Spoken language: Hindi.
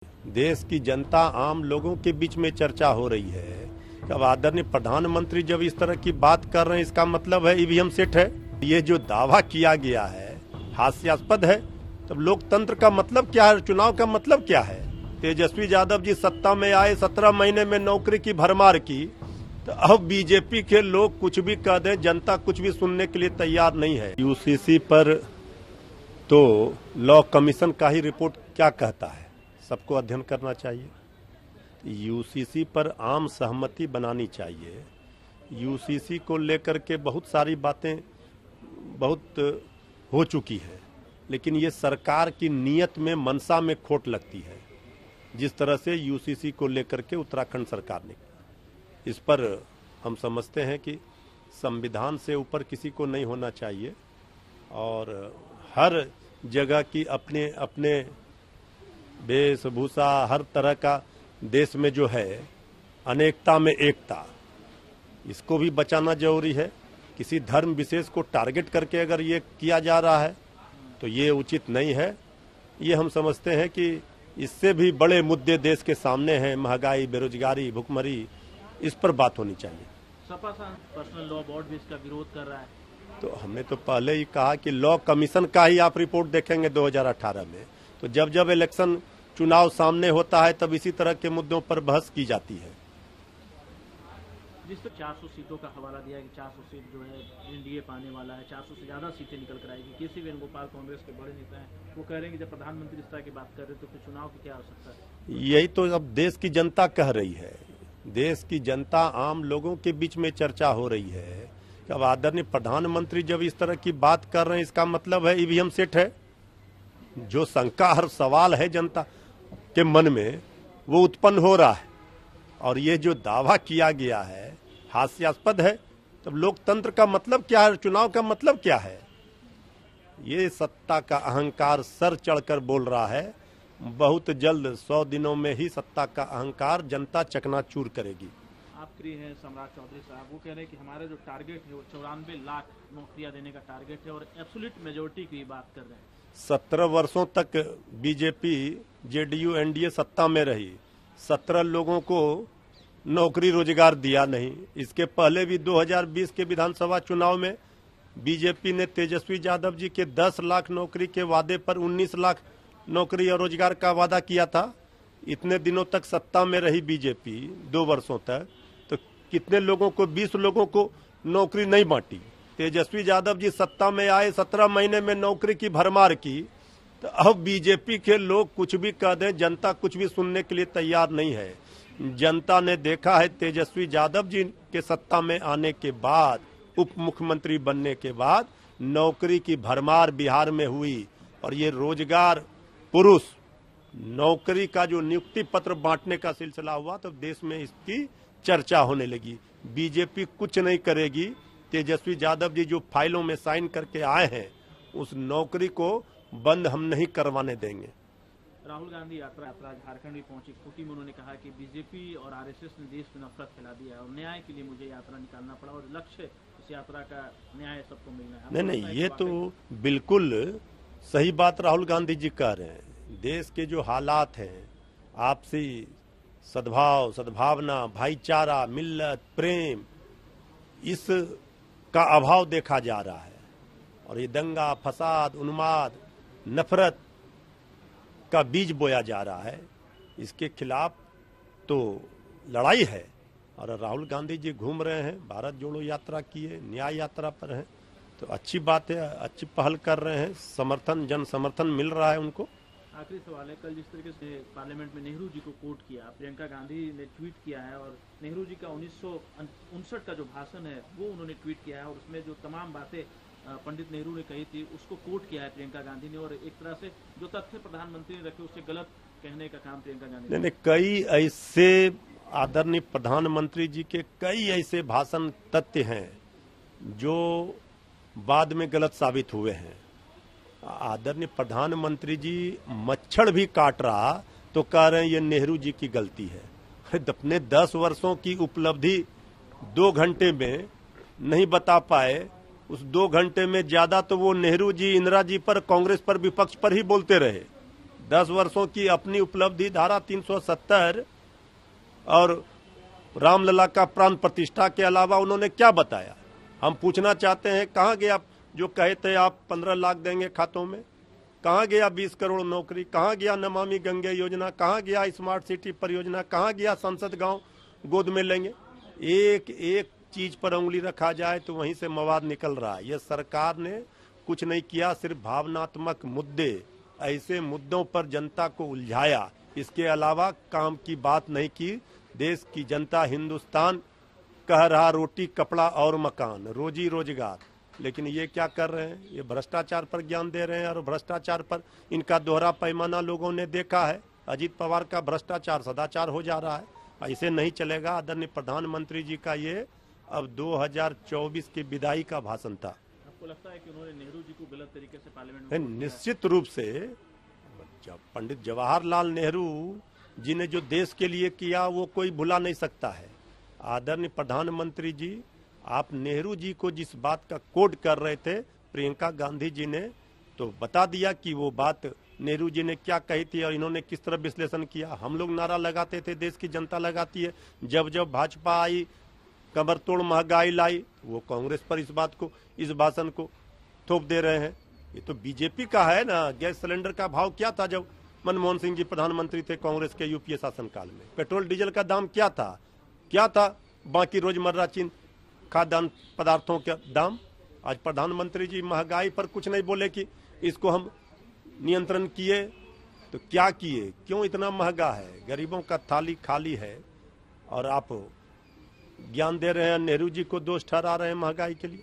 देश की जनता आम लोगों के बीच में चर्चा हो रही है। अब आदरणीय प्रधानमंत्री जब इस तरह की बात कर रहे हैं, इसका मतलब है ईवीएम सेट है। ये जो दावा किया गया है हास्यास्पद है। तब लोकतंत्र का मतलब क्या है, चुनाव का मतलब क्या है? तेजस्वी यादव जी सत्ता में आए, 17 महीने में नौकरी की भरमार की, तो अब बीजेपी के लोग कुछ भी कह दें, जनता कुछ भी सुनने के लिए तैयार नहीं है। यूसीसी पर तो लॉ कमीशन का ही रिपोर्ट क्या कहता है, सबको अध्ययन करना चाहिए। यूसीसी पर आम सहमति बनानी चाहिए। यूसीसी को लेकर के बहुत सारी बातें बहुत हो चुकी है, लेकिन ये सरकार की नीयत में, मनसा में खोट लगती है। जिस तरह से यूसीसी को लेकर के उत्तराखंड सरकार ने, इस पर हम समझते हैं कि संविधान से ऊपर किसी को नहीं होना चाहिए और हर जगह की अपने अपने वेशभूषा, हर तरह का देश में जो है अनेकता में एकता, इसको भी बचाना जरूरी है। किसी धर्म विशेष को टारगेट करके अगर ये किया जा रहा है तो ये उचित नहीं है। ये हम समझते हैं कि इससे भी बड़े मुद्दे देश के सामने हैं, महंगाई, बेरोजगारी, भुखमरी, इस पर बात होनी चाहिए। सपा पर्सनल लॉ बोर्ड भी इसका विरोध कर रहा है। तो हमने तो पहले ही कहा कि लॉ कमीशन का ही आप रिपोर्ट देखेंगे 2018 में, तो जब जब इलेक्शन चुनाव सामने होता है तब इसी तरह के मुद्दों पर बहस की जाती है। जिस पर 400 सीटों का हवाला दिया कि 400 सीट जो है एनडीए पाने वाला है, 400 से ज्यादा सीटें निकल कर आएगी। केसी वेणुगोपाल कांग्रेस के बड़े नेता हैं, वो कह रहे हैं कि जब प्रधानमंत्री इस तरह की बात कर रहे हैं तो फिर चुनाव की क्या आवश्यकता है? यही तो अब देश की जनता कह रही है। देश की जनता, आम लोगों के बीच में चर्चा हो रही है कि अब आदरणीय प्रधानमंत्री जब इस तरह की बात कर रहे हैं, इसका मतलब है ईवीएम सेट है। जो शंका, हर सवाल है जनता के मन में, वो उत्पन्न हो रहा है। और ये जो दावा किया गया है हास्यास्पद है। तब लोकतंत्र का मतलब क्या है, चुनाव का मतलब क्या है? ये सत्ता का अहंकार सर चढ़कर बोल रहा है। बहुत जल्द 100 दिनों में ही सत्ता का अहंकार जनता चकनाचूर करेगी। आप प्रिय हैं सम्राट चौधरी साहब, वो कह रहे हैं कि हमारा जो टारगेट है वो 94 लाख नौकरियां देने का टारगेट है और एब्सोल्यूट मेजोरिटी की बात कर रहे हैं। 17 वर्षों तक बीजेपी, जेडीयू, एनडीए सत्ता में रही, 17 लोगों को नौकरी रोजगार दिया नहीं। इसके पहले भी 2020 के विधानसभा चुनाव में बीजेपी ने तेजस्वी यादव जी के 10 लाख नौकरी के वादे पर 19 लाख नौकरी और रोजगार का वादा किया था। इतने दिनों तक सत्ता में रही बीजेपी, 2 वर्षों तक, तो कितने लोगों को, 20 लोगों को नौकरी नहीं बांटी। तेजस्वी यादव जी सत्ता में आए, 17 महीने में नौकरी की भरमार की, तो अब बीजेपी के लोग कुछ भी कह दें, जनता कुछ भी सुनने के लिए तैयार नहीं है। जनता ने देखा है तेजस्वी यादव जी के सत्ता में आने के बाद, उप मुख्यमंत्री बनने के बाद नौकरी की भरमार बिहार में हुई। और ये रोजगार पुरुष नौकरी का जो नियुक्ति पत्र बांटने का सिलसिला हुआ, तो देश में इसकी चर्चा होने लगी। बीजेपी कुछ नहीं करेगी। तेजस्वी यादव जी जो फाइलों में साइन करके आए हैं, उस नौकरी को बंद हम नहीं करवाने देंगे। राहुल गांधी यात्रा झारखंड भी पहुंची। खूंटी में उन्होंने कहा कि बीजेपी और आरएसएस ने देश में नफरत फैला दिया है और न्याय के लिए मुझे यात्रा निकालना पड़ा और लक्ष्य इस यात्रा का न्याय सबको मिलना है। नहीं, ये तो बिल्कुल सही बात राहुल गांधी जी कह रहे हैं। देश के जो हालात हैं, आपसी सद्भाव, सद्भावना, भाईचारा, मिल्लत, प्रेम, इस का अभाव देखा जा रहा है। और ये दंगा, फसाद, उन्माद, नफरत का बीज बोया जा रहा है। इसके खिलाफ तो लड़ाई है। और राहुल गांधी जी घूम रहे हैं, भारत जोड़ो यात्रा किए, न्याय यात्रा पर हैं, तो अच्छी बात है, अच्छी पहल कर रहे हैं। समर्थन, जन समर्थन मिल रहा है उनको। आखिरी सवाल है, कल जिस तरीके से पार्लियामेंट में नेहरू जी को कोट किया, प्रियंका गांधी ने ट्वीट किया है और नेहरू जी का 1959 का जो भाषण है वो उन्होंने ट्वीट किया है और उसमें जो तमाम बातें पंडित नेहरू ने कही थी उसको कोट किया है प्रियंका गांधी ने। और एक तरह से जो तथ्य प्रधानमंत्री ने रखे उससे गलत कहने का काम प्रियंका गांधी ने। कई ऐसे आदरणीय प्रधानमंत्री जी के कई ऐसे भाषण, तथ्य हैं जो बाद में गलत साबित हुए हैं। आदरणीय प्रधानमंत्री जी मच्छर भी काट रहा तो कह रहे हैं ये नेहरू जी की गलती है। अपने 10 वर्षों की उपलब्धि 2 घंटे में नहीं बता पाए। उस 2 घंटे में ज्यादा तो वो नेहरू जी, इंदिरा जी पर, कांग्रेस पर, विपक्ष पर ही बोलते रहे। 10 वर्षों की अपनी उपलब्धि धारा 370 और रामलला का प्राण प्रतिष्ठा के अलावा उन्होंने क्या बताया? हम पूछना चाहते हैं, कहाँ गया जो कहे थे आप 15 लाख देंगे खातों में? कहाँ गया 20 करोड़ नौकरी? कहाँ गया नमामि गंगे योजना? कहाँ गया स्मार्ट सिटी परियोजना? कहाँ गया संसद गांव गोद में लेंगे? एक एक चीज पर उंगली रखा जाए तो वहीं से मवाद निकल रहा है। यह सरकार ने कुछ नहीं किया, सिर्फ भावनात्मक मुद्दे, ऐसे मुद्दों पर जनता को उलझाया, इसके अलावा काम की बात नहीं की। देश की जनता, हिंदुस्तान कह रहा रोटी कपड़ा और मकान, रोजी रोजगार, लेकिन ये क्या कर रहे हैं? ये भ्रष्टाचार पर ज्ञान दे रहे हैं और भ्रष्टाचार पर इनका दोहरा पैमाना लोगों ने देखा है। अजीत पवार का भ्रष्टाचार सदाचार हो जा रहा है, ऐसे नहीं चलेगा। आदरणीय प्रधानमंत्री जी का ये अब 2024 की विदाई का भाषण था। आपको लगता है कि उन्होंने नेहरू जी को गलत तरीके से पार्लियामेंट में निश्चित रूप से पंडित जवाहरलाल नेहरू जी ने जो देश के लिए किया वो कोई भुला नहीं सकता है। आदरणीय प्रधानमंत्री जी, आप नेहरू जी को जिस बात का कोड कर रहे थे, प्रियंका गांधी जी ने तो बता दिया कि वो बात नेहरू जी ने क्या कही थी और इन्होंने किस तरह विश्लेषण किया। हम लोग नारा लगाते थे, देश की जनता लगाती है। जब जब भाजपा आई, कमर तोड़ महंगाई लाई, वो कांग्रेस पर इस बात को, इस भाषण को थोप दे रहे हैं। ये तो बीजेपी का है ना। गैस सिलेंडर का भाव क्या था जब मनमोहन सिंह जी प्रधानमंत्री थे कांग्रेस के यूपीए शासनकाल में? पेट्रोल डीजल का दाम क्या था? क्या था बाकी रोजमर्रा चीन खाद्यान्न पदार्थों का दाम? आज प्रधानमंत्री जी महंगाई पर कुछ नहीं बोले कि इसको हम नियंत्रण किए, तो क्या किए? क्यों इतना महंगा है? गरीबों का थाली खाली है और आप ज्ञान दे रहे हैं, नेहरू जी को दोष ठहरा रहे हैं महंगाई के लिए।